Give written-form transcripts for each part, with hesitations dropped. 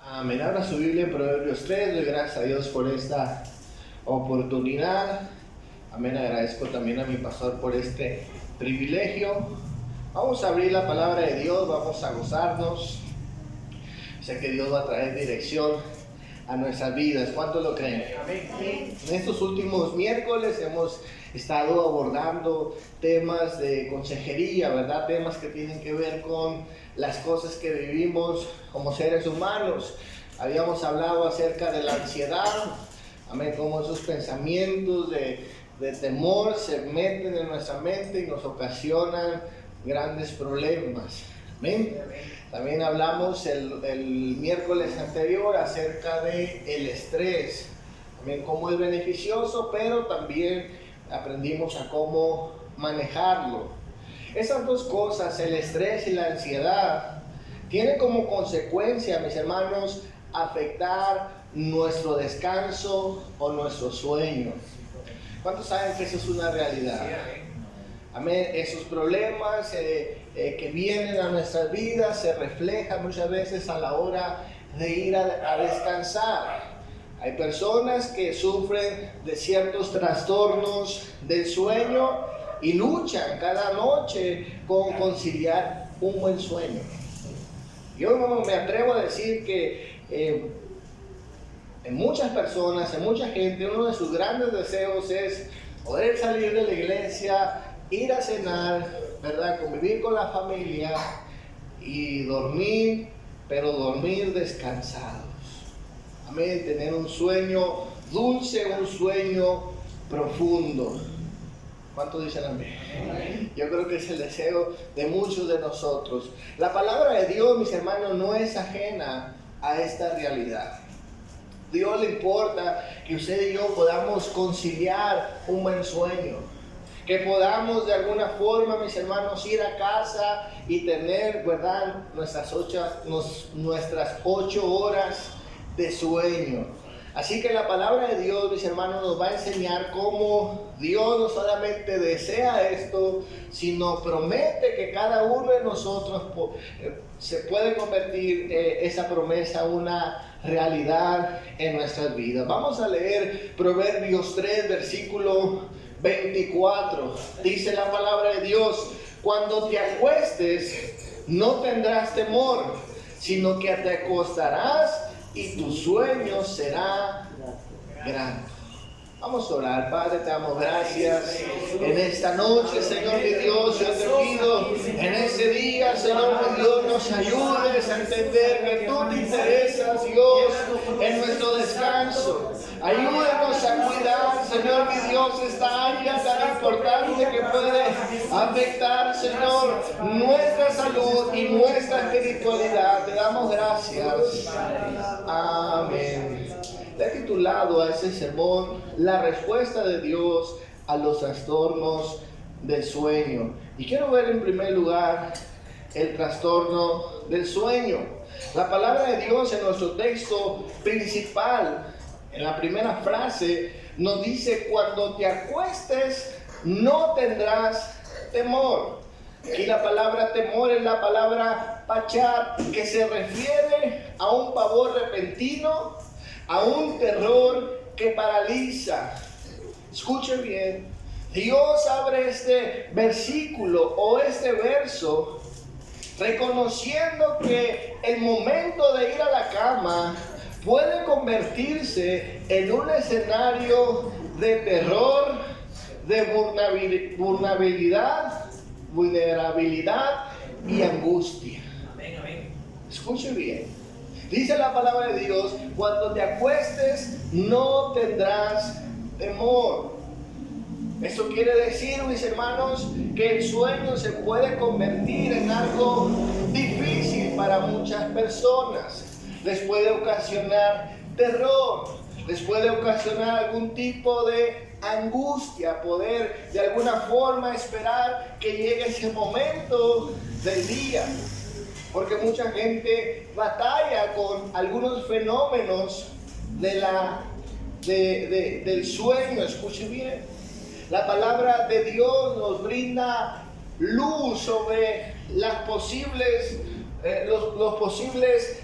Amén. Abra su Biblia en Proverbios 3. Doy gracias a Dios por esta oportunidad. Amén. Agradezco también a mi pastor por este privilegio. Vamos a abrir la palabra de Dios. Vamos a gozarnos. Sé que Dios va a traer dirección a nuestras vidas. ¿Cuántos lo creen? Amén. En estos últimos miércoles hemos estado abordando temas de consejería, ¿verdad? Temas que tienen que ver con las cosas que vivimos como seres humanos. Habíamos hablado acerca de la ansiedad, amén, cómo esos pensamientos de temor se meten en nuestra mente y nos ocasionan grandes problemas. Amén. También hablamos el miércoles anterior acerca del estrés, amén, cómo es beneficioso, pero también aprendimos a cómo manejarlo. Esas dos cosas, el estrés y la ansiedad, tienen como consecuencia, mis hermanos, afectar nuestro descanso o nuestro sueño. ¿Cuántos saben que eso es una realidad? Amén. Esos problemas que vienen a nuestras vidas se reflejan muchas veces a la hora de ir a descansar. Hay personas que sufren de ciertos trastornos del sueño y luchan cada noche con conciliar un buen sueño. Yo no me atrevo a decir que en muchas personas, en mucha gente, uno de sus grandes deseos es poder salir de la iglesia, ir a cenar, ¿verdad? Convivir con la familia y dormir, pero dormir descansados. Amén, tener un sueño dulce, un sueño profundo. ¿Cuántos dicen amén? Yo creo que es el deseo de muchos de nosotros. La palabra de Dios, mis hermanos, no es ajena a esta realidad. Dios le importa que usted y yo podamos conciliar un buen sueño. Que podamos de alguna forma, mis hermanos, ir a casa y tener, ¿verdad?, nuestras 8 horas de sueño. Así que la palabra de Dios, mis hermanos, nos va a enseñar cómo Dios no solamente desea esto, sino promete que cada uno de nosotros se puede convertir esa promesa en una realidad en nuestras vidas. Vamos a leer Proverbios 3, versículo 24. Dice la palabra de Dios: cuando te acuestes, no tendrás temor, sino que te acostarás y tu sueño será grande. Vamos a orar. Padre, te damos gracias en esta noche, Señor mi Dios. Yo te pido en este día, Señor mi Dios, nos ayudes a entender que tú te interesas, Dios, en nuestro descanso. Ayúdanos a cuidar, Señor mi Dios, esta área tan importante que puede afectar, Señor, nuestra salud y nuestra espiritualidad. Te damos gracias. Amén. Le he titulado a ese sermón la respuesta de Dios a los trastornos del sueño. Y quiero ver en primer lugar el trastorno del sueño. La palabra de Dios en nuestro texto principal, en la primera frase, nos dice: cuando te acuestes no tendrás temor. Aquí la palabra temor es la palabra pachat, que se refiere a un pavor repentino, a un terror que paraliza. Escuchen bien, Dios abre este versículo o este verso reconociendo que el momento de ir a la cama puede convertirse en un escenario de terror, de vulnerabilidad y angustia. Amén, amén. Escuchen bien. Dice la palabra de Dios: cuando te acuestes no tendrás temor. Esto quiere decir, mis hermanos, que el sueño se puede convertir en algo difícil para muchas personas. Les puede ocasionar terror, les puede ocasionar algún tipo de angustia, poder de alguna forma esperar que llegue ese momento del día. Porque mucha gente batalla con algunos fenómenos del sueño. Escuche bien, la palabra de Dios nos brinda luz sobre las posibles los posibles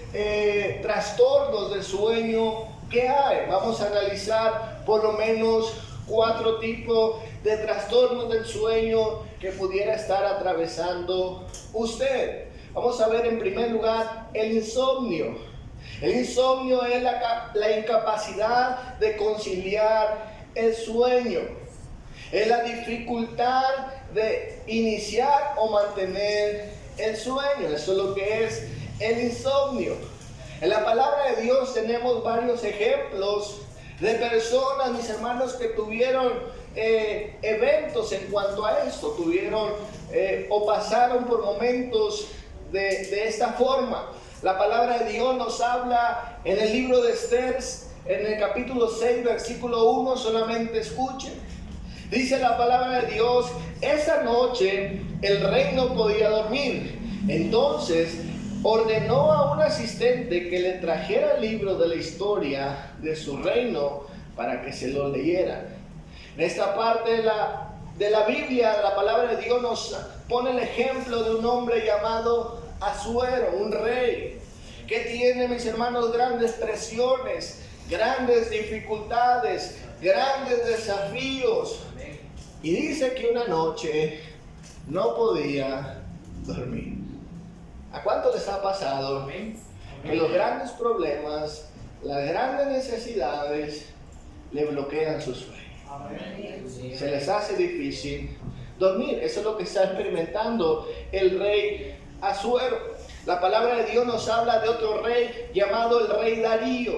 trastornos del sueño que hay. Vamos a analizar por lo menos 4 tipos de trastornos del sueño que pudiera estar atravesando usted. Vamos a ver en primer lugar el insomnio. El insomnio es la incapacidad de conciliar el sueño. Es la dificultad de iniciar o mantener el sueño. Eso es lo que es el insomnio. En la palabra de Dios tenemos varios ejemplos de personas, mis hermanos, que tuvieron eventos en cuanto a esto, tuvieron o pasaron por momentos de esta forma. La palabra de Dios nos habla en el libro de Esther, en el capítulo 6, versículo 1, solamente escuchen. Dice la palabra de Dios: esa noche el rey no podía dormir. Entonces ordenó a un asistente que le trajera el libro de la historia de su reino para que se lo leyera. En esta parte de la Biblia, la palabra de Dios nos pone el ejemplo de un hombre llamado Asuero, un rey, que tiene, mis hermanos, grandes presiones, grandes dificultades, grandes desafíos. Y dice que una noche no podía dormir. ¿A cuánto les ha pasado que los grandes problemas, las grandes necesidades le bloquean su sueño? Se les hace difícil dormir. Eso es lo que está experimentando el rey Asuero. La palabra de Dios nos habla de otro rey llamado el rey Darío.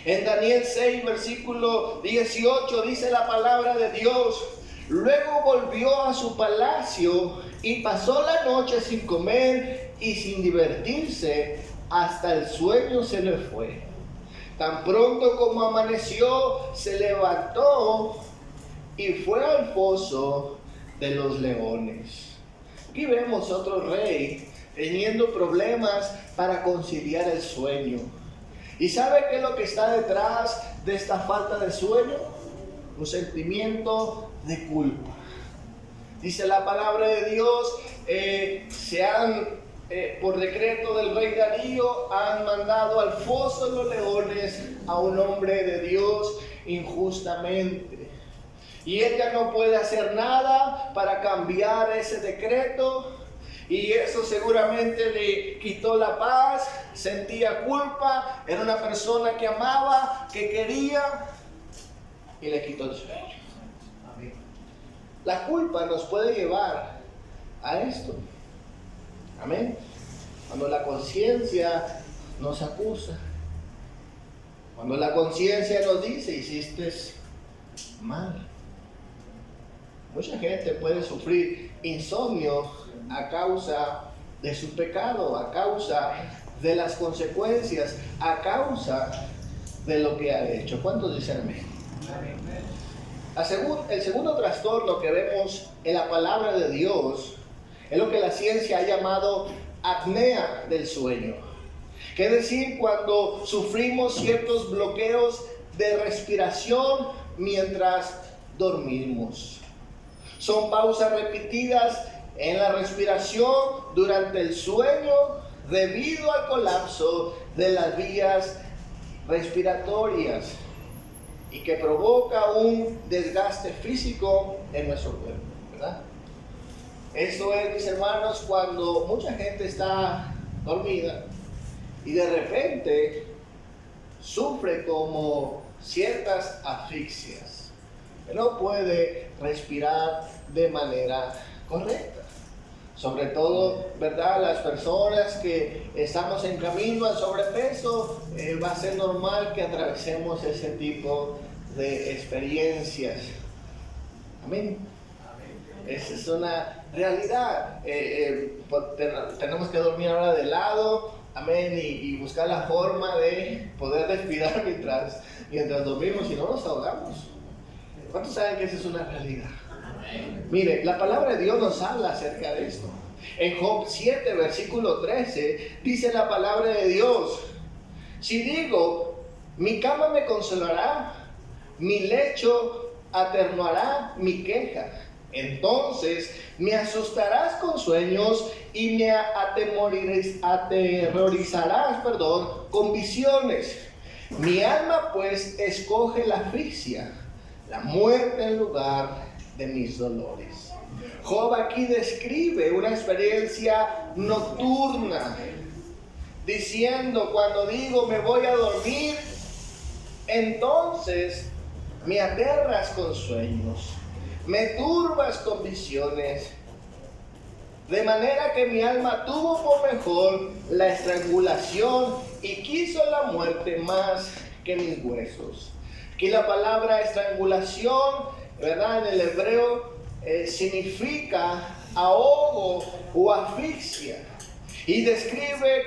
En Daniel 6, versículo 18 dice la palabra de Dios: luego volvió a su palacio y pasó la noche sin comer y sin divertirse, hasta el sueño se le fue. Tan pronto como amaneció, se levantó y fue al foso de los leones. Aquí vemos otro rey teniendo problemas para conciliar el sueño. ¿Y sabe qué es lo que está detrás de esta falta de sueño? Un sentimiento de culpa. Dice la palabra de Dios, por decreto del rey Darío, han mandado al foso de los leones a un hombre de Dios injustamente. Y él ya no puede hacer nada para cambiar ese decreto. Y eso seguramente le quitó la paz, sentía culpa, era una persona que amaba, que quería, y le quitó el sueño. La culpa nos puede llevar a esto. Amén. Cuando la conciencia nos acusa, cuando la conciencia nos dice: hiciste mal. Mucha gente puede sufrir insomnio a causa de su pecado, a causa de las consecuencias, a causa de lo que ha hecho. ¿Cuántos dicen amén? El segundo trastorno que vemos en la palabra de Dios es lo que la ciencia ha llamado apnea del sueño. Que es decir, cuando sufrimos ciertos bloqueos de respiración mientras dormimos. Son pausas repetidas en la respiración durante el sueño debido al colapso de las vías respiratorias y que provoca un desgaste físico en nuestro cuerpo, ¿verdad? Esto es, mis hermanos, cuando mucha gente está dormida y de repente sufre como ciertas asfixias, que no puede respirar de manera correcta. Sobre todo, ¿verdad? Las personas que estamos en camino al sobrepeso, va a ser normal que atravesemos ese tipo de experiencias. Amén. Esa es una realidad. Tenemos que dormir ahora de lado, amén, y buscar la forma de poder respirar mientras dormimos, si no nos ahogamos. ¿Cuántos saben que esa es una realidad? Mire, la palabra de Dios nos habla acerca de esto. En Job 7, versículo 13, dice la palabra de Dios: si digo, mi cama me consolará, mi lecho atenuará mi queja, Entonces me asustarás con sueños y me aterrorizarás, con visiones. Mi alma pues escoge la asfixia, la muerte en lugar de mis dolores. Job aquí describe una experiencia nocturna, diciendo: cuando digo me voy a dormir, entonces me aterras con sueños, me turbas con visiones, de manera que mi alma tuvo por mejor la estrangulación y quiso la muerte más que mis huesos. Aquí la palabra estrangulación, ¿verdad?, en el hebreo significa ahogo o asfixia, y describe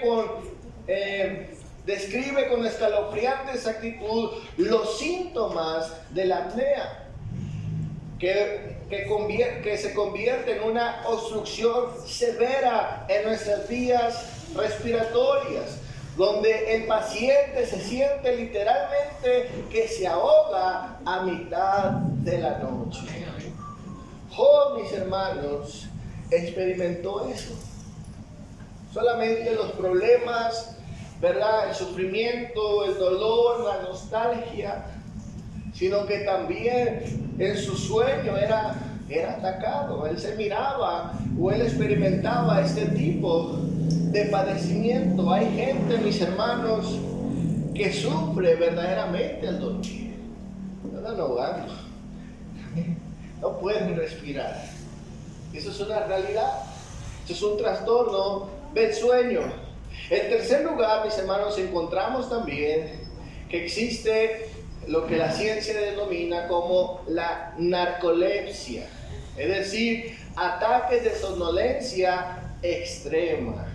con escalofriante exactitud los síntomas de la apnea, que se convierte en una obstrucción severa en nuestras vías respiratorias, donde el paciente se siente literalmente que se ahoga a mitad de la noche. Job, mis hermanos, experimentó eso. Solamente los problemas, ¿verdad?, el sufrimiento, el dolor, la nostalgia, sino que también en su sueño era atacado. Él se miraba o él experimentaba este tipo de padecimiento. Hay gente, mis hermanos, que sufre verdaderamente al dormir. Están ahogando, no pueden respirar. Eso es una realidad. Eso es un trastorno del sueño. En tercer lugar, mis hermanos, encontramos también que existe lo que la ciencia denomina como la narcolepsia, es decir, ataques de somnolencia extrema.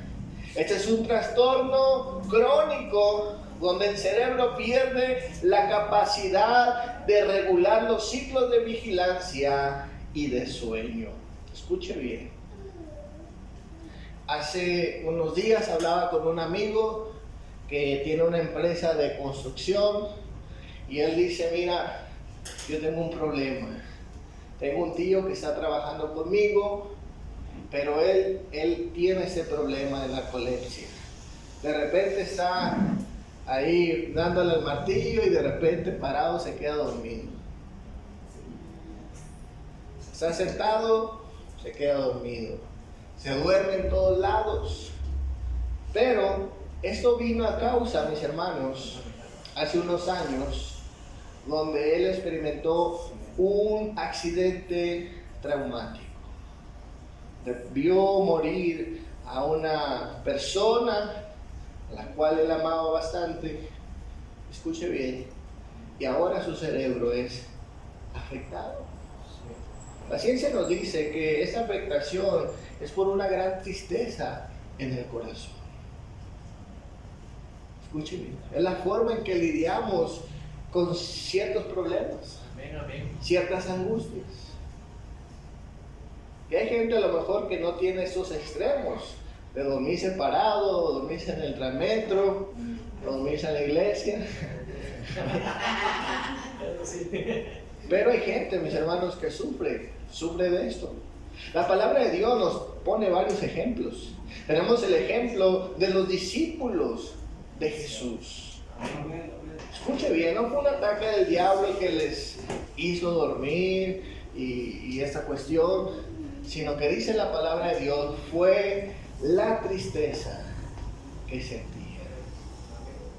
Este es un trastorno crónico donde el cerebro pierde la capacidad de regular los ciclos de vigilancia y de sueño. Escuche bien. Hace unos días hablaba con un amigo que tiene una empresa de construcción y él dice: mira, yo tengo un problema. Tengo un tío que está trabajando conmigo, pero él tiene ese problema de narcolepsia. De repente está ahí dándole el martillo y de repente parado se queda dormido. Está sentado, se queda dormido. Se duerme en todos lados. Pero esto vino a causa, mis hermanos, hace unos años, donde él experimentó un accidente traumático. Vio morir a una persona a la cual él amaba bastante. Escuche bien. Y ahora su cerebro es afectado. La ciencia nos dice que esta afectación es por una gran tristeza en el corazón. Escuche bien. Es la forma en que lidiamos con ciertos problemas, ciertas angustias. Y hay gente a lo mejor que no tiene esos extremos de dormir separado, dormirse en el transmetro, dormirse en la iglesia. Pero hay gente, mis hermanos, que sufre de esto. La palabra de Dios nos pone varios ejemplos. Tenemos el ejemplo de los discípulos de Jesús. Escuche bien, no fue un ataque del diablo el que les hizo dormir y esta cuestión, sino que dice la palabra de Dios, fue la tristeza que sentían.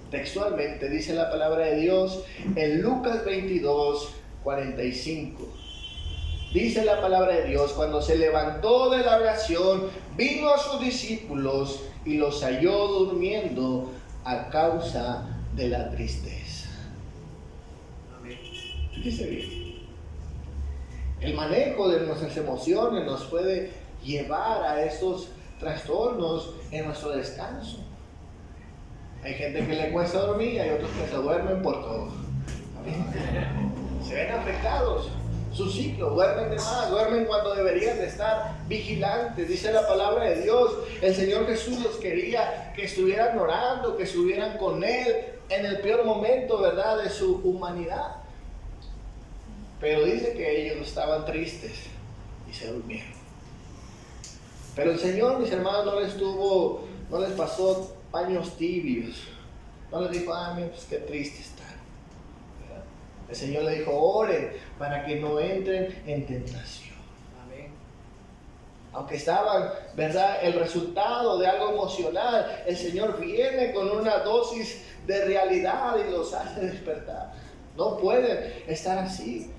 Textualmente dice la palabra de Dios en Lucas 22:45. Dice la palabra de Dios: cuando se levantó de la oración, vino a sus discípulos y los halló durmiendo a causa de la tristeza. Fíjese bien. El manejo de nuestras emociones nos puede llevar a estos trastornos en nuestro descanso. Hay gente que le cuesta dormir, hay otros que se duermen por todo. Se ven afectados. Su ciclo, duermen de más, duermen cuando deberían de estar vigilantes. Dice la palabra de Dios, el Señor Jesús los quería que estuvieran orando, que estuvieran con Él en el peor momento, ¿verdad?, de su humanidad. Pero dice que ellos estaban tristes y se durmieron. Pero el Señor, mis hermanos, no les pasó paños tibios. No les dijo, pues qué triste están. ¿Verdad? El Señor le dijo, oren para que no entren en tentación. Amén. Aunque estaban, ¿verdad?, el resultado de algo emocional, el Señor viene con una dosis de realidad y los hace despertar. No pueden estar así.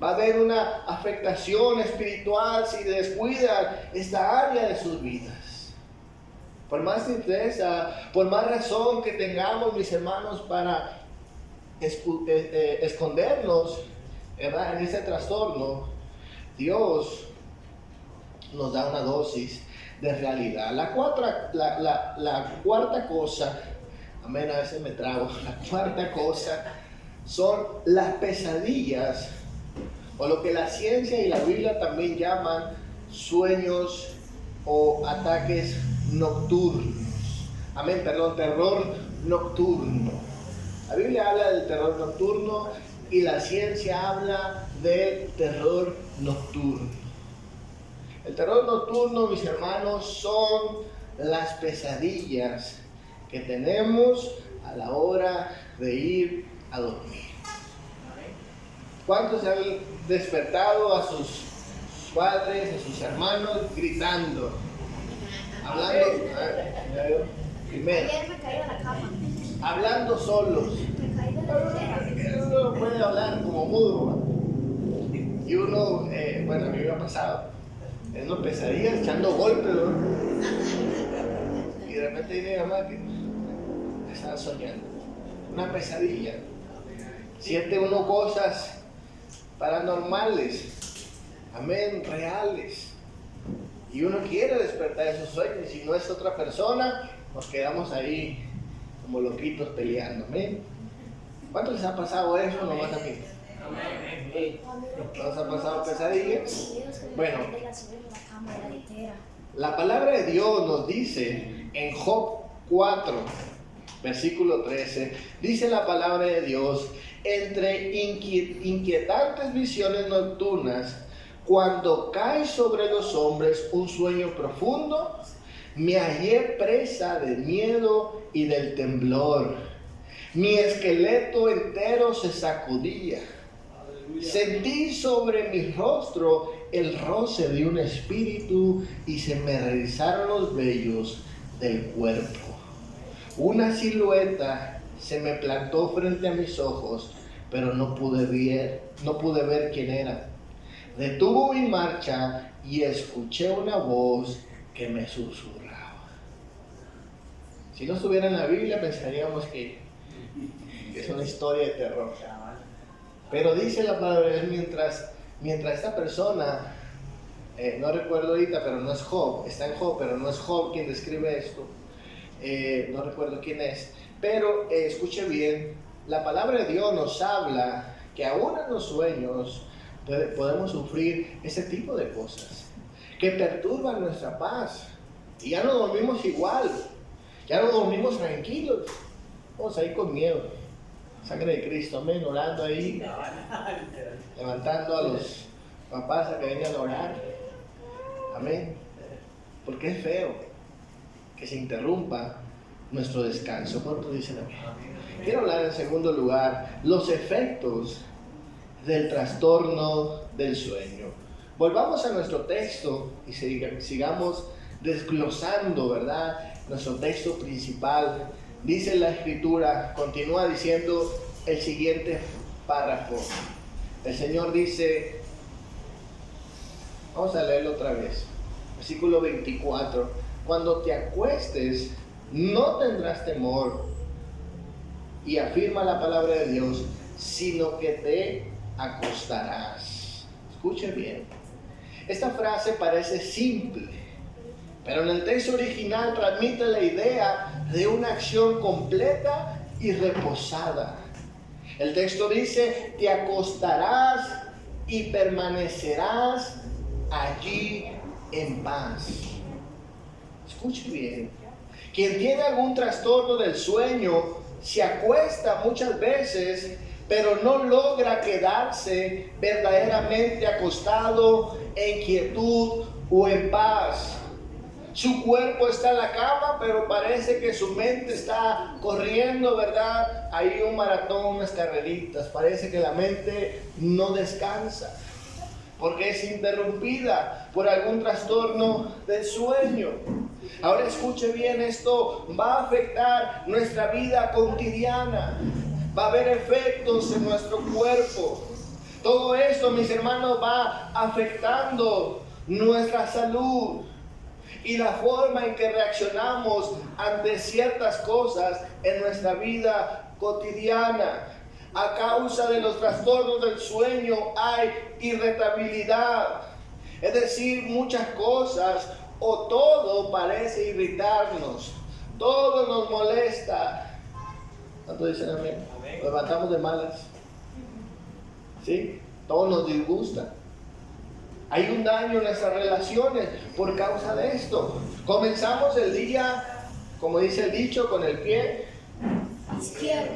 Va a haber una afectación espiritual si descuidan esta área de sus vidas. Por más tristeza, por más razón que tengamos, mis hermanos, para escondernos, ¿verdad?, en ese trastorno, Dios nos da una dosis de realidad. La cuarta cosa, amén, a veces me trago, la cuarta cosa son las pesadillas, o lo que la ciencia y la Biblia también llaman sueños o ataques nocturnos. Amén, terror nocturno. La Biblia habla del terror nocturno y la ciencia habla del terror nocturno. El terror nocturno, mis hermanos, son las pesadillas que tenemos a la hora de ir a dormir. ¿Cuántos se han despertado a sus padres, a sus hermanos, gritando? Hablando, primero, ayer me caí de la cama. hablando solos. Me caí de la litera. Uno puede hablar como mudo. Y uno, bueno, a mí me ha pasado, en una pesadilla, echando golpes, ¿no? Y de repente dice mi mamá que estaba soñando. Una pesadilla. Siente uno cosas paranormales, amén, reales. Y uno quiere despertar esos sueños. Si no es otra persona, nos quedamos ahí como loquitos peleando, amén. ¿Cuántos les ha pasado eso? No más a mí. ¿Nos ha pasado pesadillas? Bueno, la palabra de Dios nos dice en Job 4, versículo 13, dice la palabra de Dios: entre inquietantes visiones nocturnas, cuando cae sobre los hombres un sueño profundo, me hallé presa del miedo y del temblor. Mi esqueleto entero se sacudía. Sentí sobre mi rostro el roce de un espíritu y se me erizaron los vellos del cuerpo. Una silueta se me plantó frente a mis ojos, pero no pude ver quién era. Detuvo mi marcha y escuché una voz que me susurraba. Si no estuviera en la Biblia pensaríamos que es una historia de terror. Pero dice la palabra de Dios, mientras esta persona, no recuerdo ahorita, pero no es Job, está en Job, pero no es Job quien describe esto, no recuerdo quién es, pero escuche bien, la palabra de Dios nos habla que aún en los sueños podemos sufrir ese tipo de cosas que perturban nuestra paz, y ya no dormimos igual, ya no dormimos tranquilos, vamos ahí con miedo. Sangre de Cristo, amén, orando ahí, levantando a los papás a que vengan a orar, amén, porque es feo que se interrumpa nuestro descanso. ¿Cuántos dicen amén? Quiero hablar en segundo lugar, los efectos del trastorno del sueño. Volvamos a nuestro texto y sigamos desglosando, ¿verdad?, nuestro texto principal. Dice la Escritura, continúa diciendo el siguiente párrafo. El Señor dice, vamos a leerlo otra vez, versículo 24: cuando te acuestes, no tendrás temor, y afirma la palabra de Dios, sino que te acostarás. Escuche bien, esta frase parece simple, pero en el texto original transmite la idea de una acción completa y reposada. El texto dice: te acostarás y permanecerás allí en paz. Escuche bien, quien tiene algún trastorno del sueño se acuesta muchas veces pero no logra quedarse verdaderamente acostado en quietud o en paz. Su cuerpo está en la cama, pero parece que su mente está corriendo, ¿verdad? Hay un maratón, unas carreritas. Parece que la mente no descansa, porque es interrumpida por algún trastorno del sueño. Ahora escuche bien, esto va a afectar nuestra vida cotidiana. Va a haber efectos en nuestro cuerpo. Todo esto, mis hermanos, va afectando nuestra salud y la forma en que reaccionamos ante ciertas cosas en nuestra vida cotidiana. A causa de los trastornos del sueño hay irritabilidad, es decir, muchas cosas o todo parece irritarnos, todo nos molesta. ¿Cuánto dicen amén? Nos levantamos de malas, ¿sí? Todo nos disgusta. Hay un daño en nuestras relaciones por causa de esto. Comenzamos el día, como dice el dicho, con el pie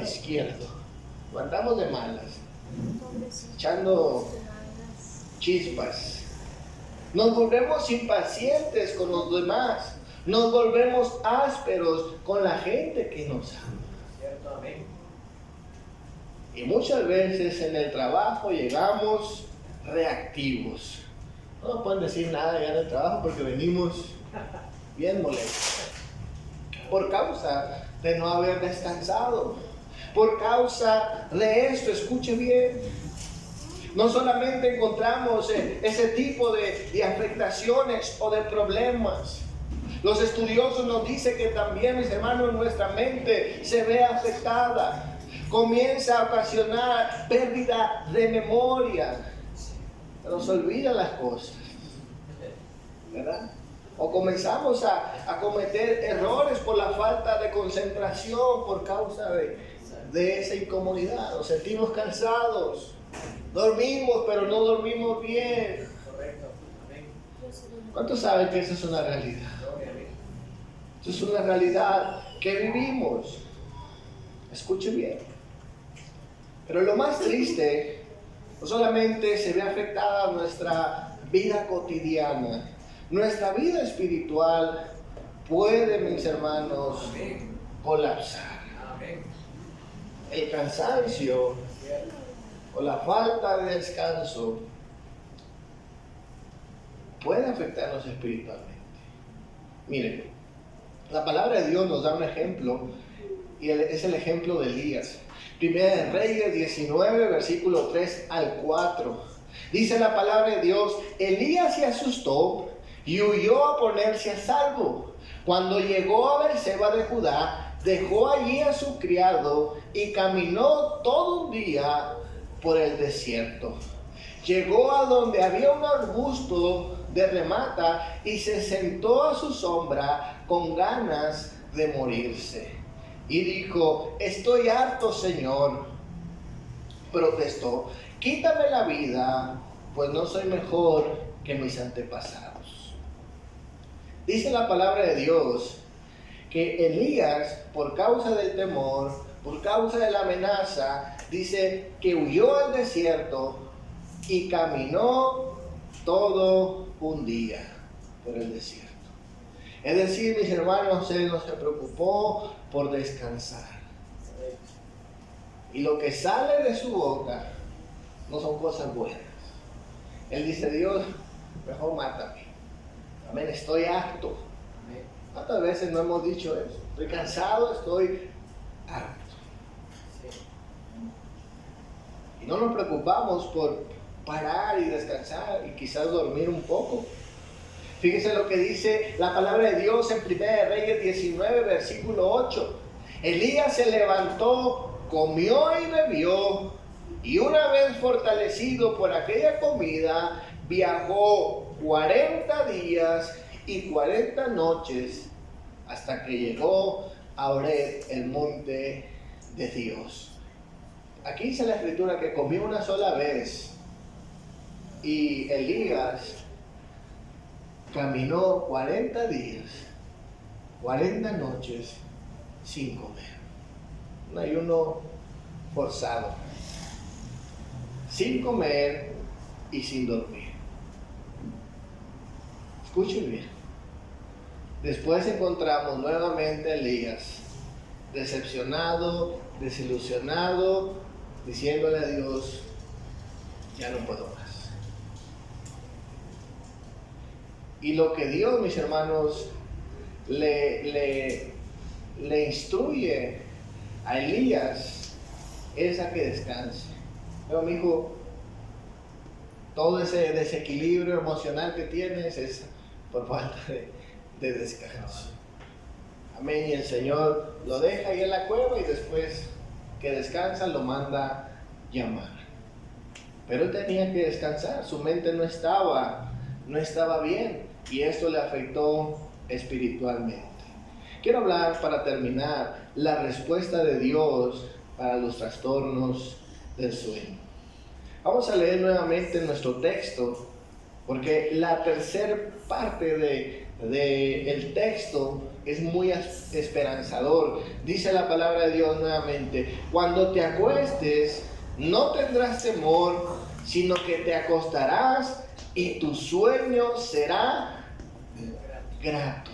izquierdo. Andamos de malas, echando chispas. Nos volvemos impacientes con los demás. Nos volvemos ásperos con la gente que nos ama. ¿Cierto? Amén. Y muchas veces en el trabajo llegamos reactivos. No nos pueden decir nada ya en el trabajo porque venimos bien molestos. Por causa de no haber descansado. Por causa de esto, escuche bien. No solamente encontramos ese tipo de afectaciones o de problemas. Los estudiosos nos dicen que también, mis hermanos, nuestra mente se ve afectada. Comienza a ocasionar pérdida de memoria. Nos olvidan las cosas, ¿verdad? O comenzamos a cometer errores por la falta de concentración por causa de esa incomodidad. Nos sentimos cansados, dormimos, pero no dormimos bien. ¿Cuántos saben que eso es una realidad? Eso es una realidad que vivimos. Escuche bien. Pero lo más triste, no solamente se ve afectada nuestra vida cotidiana, nuestra vida espiritual puede, mis hermanos, colapsar. El cansancio o la falta de descanso puede afectarnos espiritualmente. Miren, la palabra de Dios nos da un ejemplo y es el ejemplo de Elías. Primera de Reyes 19, versículo 3 al 4. Dice la palabra de Dios: Elías se asustó y huyó a ponerse a salvo. Cuando llegó a Berseba de Judá, dejó allí a su criado y caminó todo un día por el desierto. Llegó a donde había un arbusto de remata y se sentó a su sombra con ganas de morirse. Y dijo: estoy harto, Señor. Protestó: quítame la vida, pues no soy mejor que mis antepasados. Dice la palabra de Dios que Elías, por causa del temor, por causa de la amenaza, dice que huyó al desierto y caminó todo un día por el desierto. Es decir, mis hermanos, él no se preocupó por descansar. Y lo que sale de su boca no son cosas buenas. Él dice: Dios, mejor mátame. Amén, estoy harto. ¿Cuántas veces no hemos dicho eso? Estoy cansado, estoy harto. Y no nos preocupamos por parar y descansar y quizás dormir un poco. Fíjese lo que dice la palabra de Dios en Primera de Reyes 19, versículo 8. Elías se levantó, comió y bebió, y una vez fortalecido por aquella comida, viajó 40 días y 40 noches hasta que llegó a Horeb, el monte de Dios. Aquí dice la escritura que comió una sola vez y Elías caminó 40 días, 40 noches sin comer. Un ayuno forzado. sin comer y sin dormir. Escuchen bien. Después encontramos nuevamente a Elías, decepcionado, desilusionado, diciéndole a Dios, ya no puedo más. Y lo que Dios, mis hermanos, le instruye a Elías es a que descanse. Pero mi hijo, todo ese desequilibrio emocional que tienes es por falta de descanso. Amén. Y el Señor lo deja ahí en la cueva y después que descansa lo manda llamar. Pero él tenía que descansar, su mente no estaba bien y esto le afectó espiritualmente. Quiero hablar, para terminar, la respuesta de Dios para los trastornos del sueño. Vamos a leer nuevamente nuestro texto, porque la tercera parte del texto es muy esperanzador. Dice la palabra de Dios nuevamente: cuando te acuestes, no tendrás temor, sino que te acostarás y tu sueño será grato.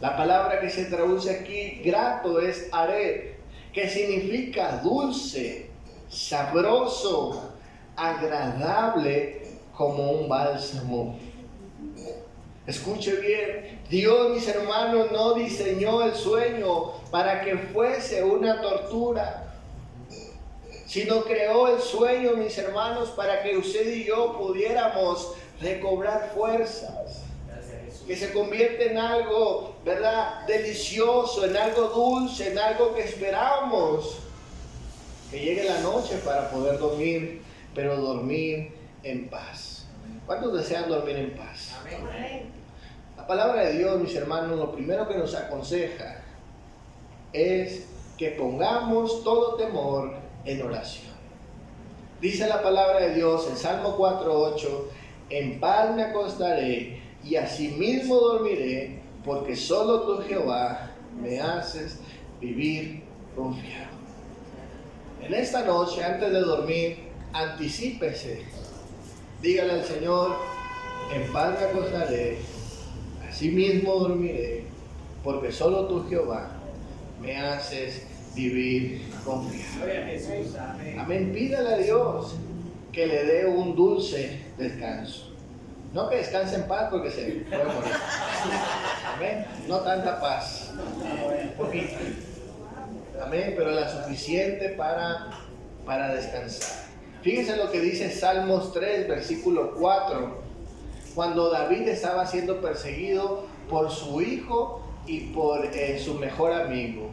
La palabra que se traduce aquí, grato, es aret, que significa dulce, sabroso, agradable, como un bálsamo. Escuche bien, Dios, mis hermanos, no diseñó el sueño para que fuese una tortura, sino creó el sueño, mis hermanos, para que usted y yo pudiéramos recobrar fuerzas, que se convierte en algo, ¿verdad?, delicioso, en algo dulce, en algo que esperamos, que llegue la noche para poder dormir, pero dormir en paz. ¿Cuántos desean dormir en paz? Amén. La palabra de Dios, mis hermanos, lo primero que nos aconseja es que pongamos todo temor en oración. Dice la palabra de Dios en Salmo 4:8: en paz me acostaré y asimismo dormiré, porque solo tú, Jehová, me haces vivir confiado. En esta noche, antes de dormir, anticípese. Dígale al Señor: en paz me acostaré, asimismo dormiré, porque solo tú, Jehová, me haces vivir confiado. Amén. Pídale a Dios que le dé un dulce descanso. No que descanse en paz, porque se puede morir. Amén. No tanta paz, poquito. Amén, pero la suficiente para descansar. Fíjense lo que dice Salmos 3, versículo 4. Cuando David estaba siendo perseguido por su hijo y por su mejor amigo.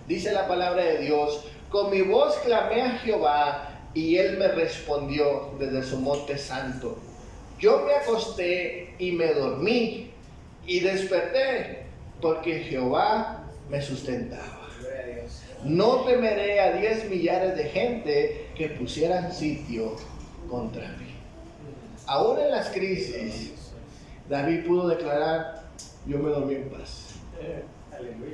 Dice la palabra de Dios: con mi voz clamé a Jehová y él me respondió desde su monte santo. Yo me acosté y me dormí y desperté, porque Jehová me sustentaba. No temeré a 10 millares de gente que pusieran sitio contra mí. Aún en las crisis, David pudo declarar: yo me dormí en paz.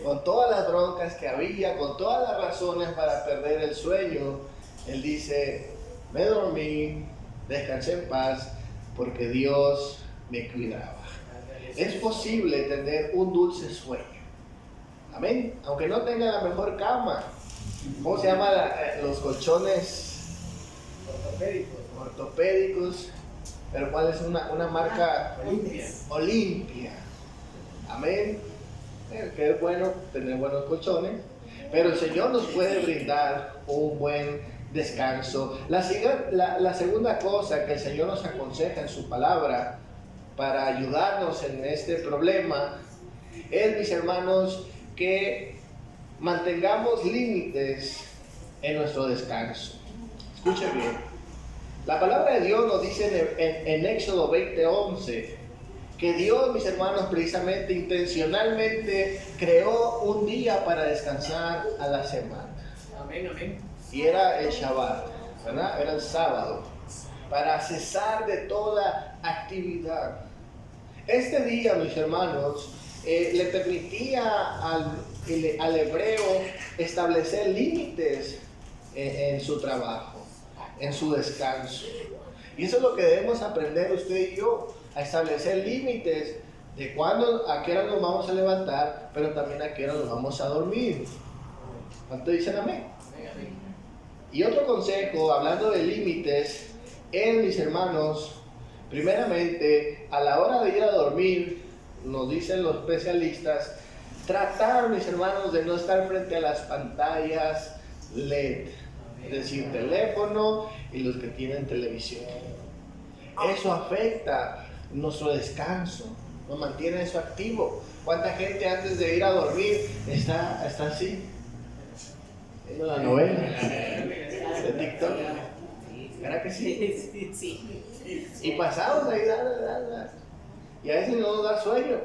Con todas las broncas que había, con todas las razones para perder el sueño, él dice: me dormí, descansé en paz, porque Dios me cuidaba. Es posible tener un dulce sueño. Amén. Aunque no tenga la mejor cama. ¿Cómo se llama los colchones? Ortopédicos. Pero ¿cuál es una marca? Olimpia. Amén. Que es bueno tener buenos colchones. Pero el Señor nos puede brindar un buen descanso. La segunda cosa que el Señor nos aconseja en su palabra para ayudarnos en este problema es, mis hermanos, que mantengamos límites en nuestro descanso. Escuchen bien. La palabra de Dios nos dice en Éxodo 20:11 que Dios, mis hermanos, precisamente intencionalmente creó un día para descansar a la semana. Amén, amén. Y era el Shabbat, ¿verdad? Era el sábado, para cesar de toda actividad. Este día, mis hermanos, le permitía al hebreo establecer límites en su trabajo. en su descanso. Y eso es lo que debemos aprender usted y yo, a establecer límites de cuándo, a qué hora nos vamos a levantar, pero también a qué hora nos vamos a dormir. ¿Cuánto dicen amén? Y otro consejo, hablando de límites, es, mis hermanos, primeramente, a la hora de ir a dormir, nos dicen los especialistas, tratar, mis hermanos, de no estar frente a las pantallas LED, es decir, teléfono y los que tienen televisión. Eso afecta nuestro descanso, nos mantiene eso activo. ¿Cuánta gente antes de ir a dormir está así? Viendo la novela de TikTok. ¿Verdad que sí? Sí. Y pasamos ahí, y a veces no nos da sueño,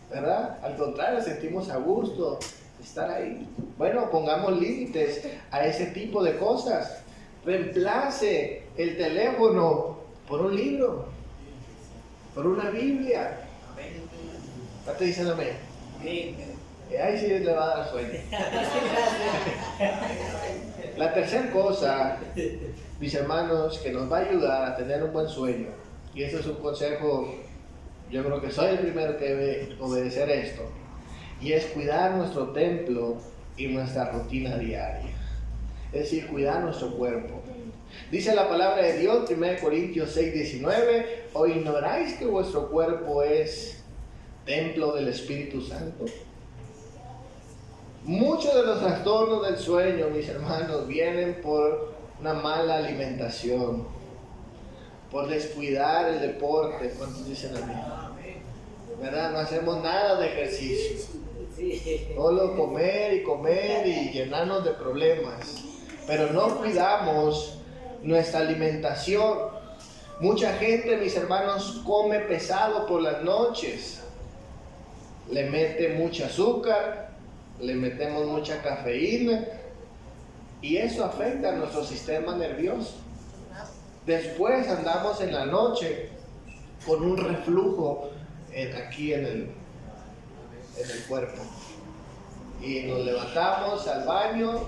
¿verdad? Al contrario, sentimos a gusto de estar ahí. Bueno, pongamos límites a ese tipo de cosas. Reemplace el teléfono por un libro, por una Biblia. ¿Qué te dicen amén? Ahí sí le va a dar sueño. La tercera cosa, mis hermanos, que nos va a ayudar a tener un buen sueño, y este es un consejo, yo creo que soy el primero que debe obedecer esto, y es cuidar nuestro templo y nuestra rutina diaria. Es decir, cuidar nuestro cuerpo. Dice la palabra de Dios, 1 Corintios 6:19, ¿o ignoráis que vuestro cuerpo es templo del Espíritu Santo? Muchos de los trastornos del sueño, mis hermanos, vienen por una mala alimentación, por descuidar el deporte. ¿Cuántos dicen amén? ¿Verdad? No hacemos nada de ejercicio, solo comer y llenarnos de problemas, pero no cuidamos nuestra alimentación. Mucha gente, mis hermanos, come pesado por las noches, le mete mucho azúcar, le metemos mucha cafeína y eso afecta a nuestro sistema nervioso. Después andamos en la noche con un reflujo aquí en el cuerpo y nos levantamos al baño,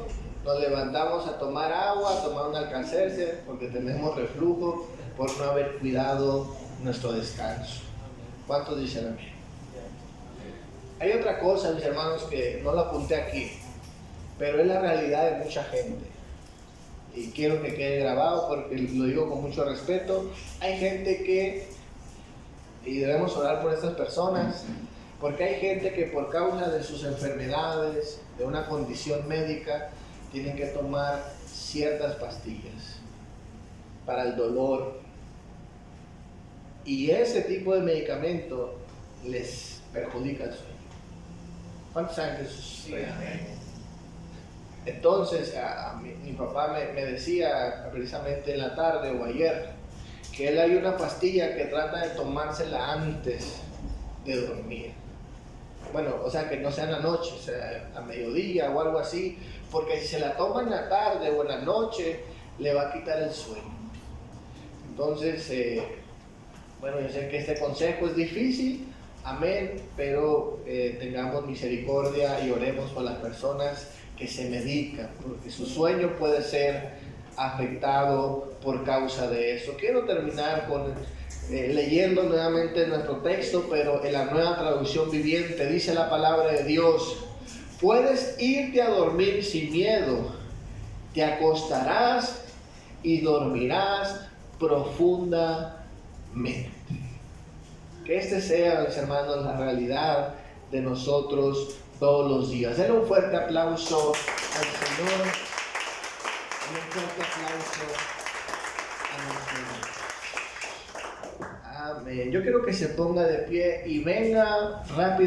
nos levantamos a tomar agua, a tomar un Alka-Seltzer porque tenemos reflujo por no haber cuidado nuestro descanso. ¿Cuántos dicen amén? Hay otra cosa, mis hermanos, que no la apunté aquí, pero es la realidad de mucha gente. Y quiero que quede grabado porque lo digo con mucho respeto. Hay gente que, y debemos orar por estas personas, porque hay gente que por causa de sus enfermedades, de una condición médica, tienen que tomar ciertas pastillas para el dolor. Y ese tipo de medicamento les perjudica el sueño. ¿Cuántos saben que eso es real? Entonces, mi papá me decía precisamente en la tarde o ayer que él hay una pastilla que trata de tomársela antes de dormir. Bueno, o sea, que no sea en la noche, o sea, a mediodía o algo así, porque si se la toma en la tarde o en la noche, le va a quitar el sueño. Entonces, bueno, yo sé que este consejo es difícil, amén, pero tengamos misericordia y oremos por las personas que se medican, porque su sueño puede ser afectado por causa de eso. Quiero terminar con leyendo nuevamente nuestro texto, pero en la Nueva Traducción Viviente dice la palabra de Dios: puedes irte a dormir sin miedo, te acostarás y dormirás profundamente. Que este sea, mis hermanos, la realidad de nosotros todos los días. Denle un fuerte aplauso al Señor. Un fuerte aplauso a nuestro Dios. Amén. Yo quiero que se ponga de pie y venga rápido.